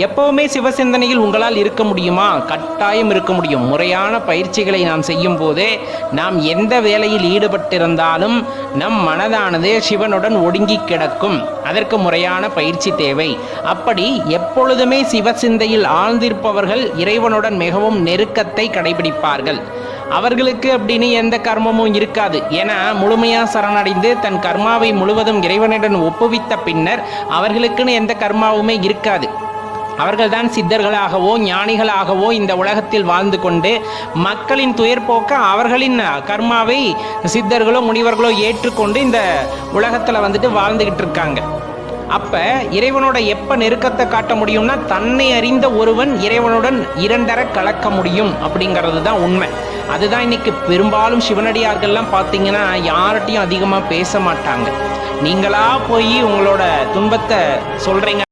எப்பவுமே சிவசிந்தனையில் உங்களால் இருக்க முடியுமா? கட்டாயம் இருக்க முடியும். முறையான பயிற்சிகளை நாம் செய்யும் போதே நாம் எந்த வேலையில் ஈடுபட்டிருந்தாலும் நம் மனதானது சிவனுடன் ஒடுங்கி கிடக்கும். அதற்கு முறையான பயிற்சி தேவை. அப்படி எப்பொழுதுமே சிவசிந்தையில் ஆழ்ந்திருப்பவர்கள் இறைவனுடன் மிகவும் நெருக்கத்தை கடைபிடிப்பார்கள். அவர்களுக்கு அப்படின்னு எந்த கர்மமும் இருக்காது. ஏன்னா முழுமையாக சரணடைந்து தன் கர்மாவை முழுவதும் இறைவனுடன் ஒப்புவித்த பின்னர் அவர்களுக்குன்னு எந்த கர்மாவுமே இருக்காது. அவர்கள்தான் சித்தர்களாகவோ ஞானிகளாகவோ இந்த உலகத்தில் வாழ்ந்து கொண்டு மக்களின் துயர் போக்க அவர்களின் கர்மாவை சித்தர்களோ முனிவர்களோ ஏற்றுக்கொண்டு இந்த உலகத்தில் வாழ்ந்துக்கிட்டு இருக்காங்க. அப்போ இறைவனோட எப்போ நெருக்கத்தை காட்ட முடியும்னா தன்னை அறிந்த ஒருவன் இறைவனுடன் இரண்டர கலக்க முடியும் அப்படிங்கிறது தான் உண்மை. அதுதான் இன்னைக்கு பெரும்பாலும் சிவனடியார்கள்லாம் பார்த்தீங்கன்னா யார்கிட்டையும் அதிகமாக பேச மாட்டாங்க. நீங்களா போய் உங்களோட துன்பத்தை சொல்கிறீங்க.